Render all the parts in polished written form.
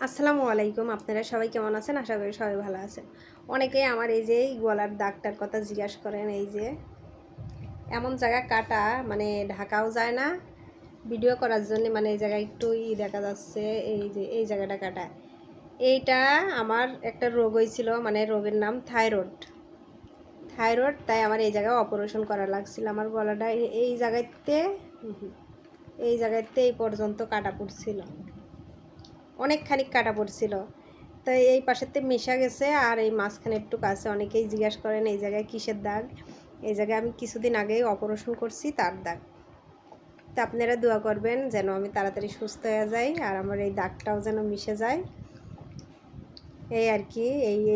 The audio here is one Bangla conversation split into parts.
আসসালামু আলাইকুম। আপনারা সবাই কেমন আছেন? আশা করি সবাই ভালো আছেন। অনেকেই আমার এই যে গলার দাগটার কথা জিজ্ঞাসা করেন। এই যে এমন জায়গা কাটা, মানে ঢাকাও যায় না, ভিডিও করার জন্য মানে এই জায়গায় একটু দেখা যাচ্ছে। এই যে এই জায়গাটা কাটা, এইটা আমার একটা রোগ হয়েছিল, মানে রোগের নাম থাইরয়েড। তাই আমার এই জায়গায় অপারেশন করা লাগছিল। আমার গলাটা এই জায়গাতে এই পর্যন্ত কাটা পড়ছিল, অনেকখানি কাটা পড়ছিল। তো এই পাশেতে মিশা গেছে আর এই মাঝখানে একটু কাছে। অনেকেই জিজ্ঞাসা করেন এই জায়গায় কিসের দাগ। এই জায়গায় আমি কিছুদিন আগেই অপারেশন করছি, তার দাগ। তো আপনারা দোয়া করবেন যেন আমি তাড়াতাড়ি সুস্থ হয়ে যাই আর আমার এই দাগটাও যেন মিশে যায়, এই আর কি।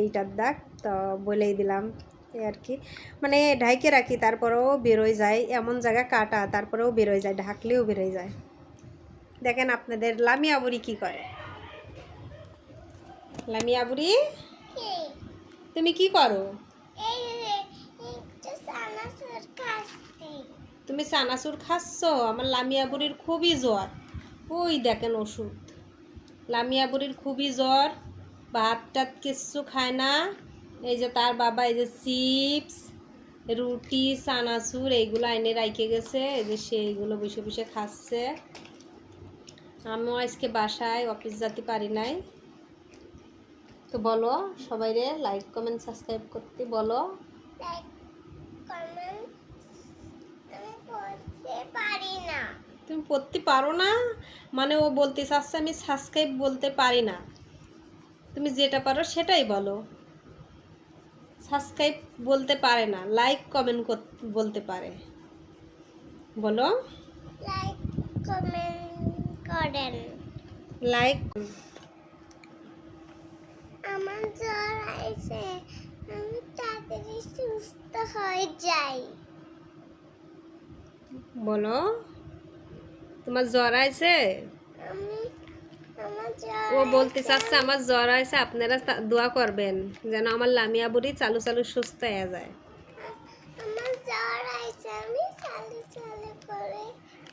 এইটার দাগ তো বলেই দিলাম, এই আর কি। মানে ঢাইকে রাখি তারপরেও বেরোয় যায়, এমন জায়গা কাটা তারপরেও বেরোয় যায়, ঢাকলেও বেরোয় যায়। দেখেন আপনাদের লামিয়া বুড়ি কী করে। লামিয়া বুড়ি, তুমি কি করো? তুমি চানাচুর খাচ্ছ? আমার লামিয়া বুড়ির খুবই জ্বর। ওই দেখেন ওষুধ। লামিয়া বুড়ির খুবই জ্বর, ভাত টাত কিচ্ছু খায় না। এই যে তার বাবা এই যে চিপস, রুটি, চানাচুর এইগুলো এনে রাইখে গেছে, এই যে সেইগুলো বসে বসে খাচ্ছে। আমিও আজকে বাসায় অফিস যেতে পারি নাই। তো বলো সবাইরে লাইক কমেন্ট সাবস্ক্রাইব করতে বলো। তুমি পড়তে পারো না মানে ও বলতে চাচ্ছে আমি সাবস্ক্রাইব বলতে পারি না। তুমি যেটা পারো সেটাই বলো। সাবস্ক্রাইব বলতে পারে না, লাইক কমেন্ট বলতে পারে। বলো লাইক কমেন্ট করেন। লাইক। আমার জ্বর আইছে, আমি তাড়াতাড়ি সুস্থ হয়ে যাই। বলো তোমার জ্বর আছে। ও বলতে চাচ্ছে আমার জ্বর আছে, আপনারা দোয়া করবেন যেন আমার লামিয়া বুড়ি চালু চালু সুস্থ হয়ে যায়। আমার জ্বর আইছে, আমি চালু চালু করে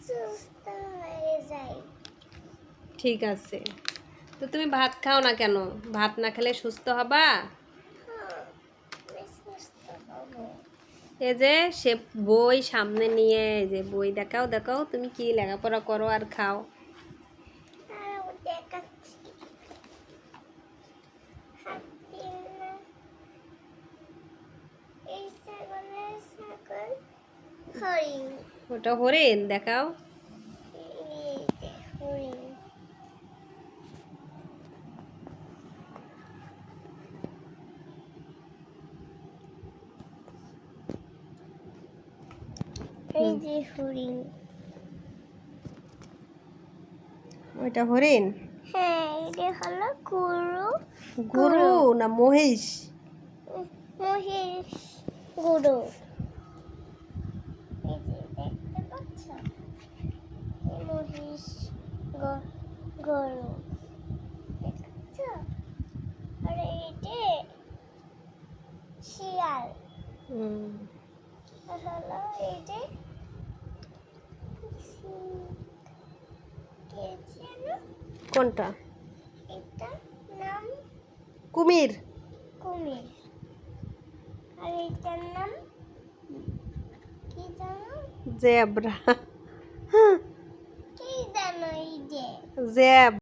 সুস্থ হয়ে যাই। ঠিক আছে, তো তুমি ভাত খাও না কেন? ভাত না খেলে সুস্থ হবা? এই যে সে বই সামনে নিয়ে, এই যে বই দেখাও দেখাও, তুমি কি লেখাপড়া করো আর খাও। ওটা হরিণ, দেখাও। এই যে হরিণ। ওইটা হরিণ? হ্যাঁ, এটা হলো গরু। গরু না মহিষ? মহিষ, গরু। এই যে দেখতে পাচ্ছ, মহিষ, গরু দেখছ। আর এইটা শিয়াল। আর হলো এইটা কোনটা? এটা নাম কুমির। কুমির। আর এইটার নাম কি জানো? জেব্রা। কি জানো? এই যে জেব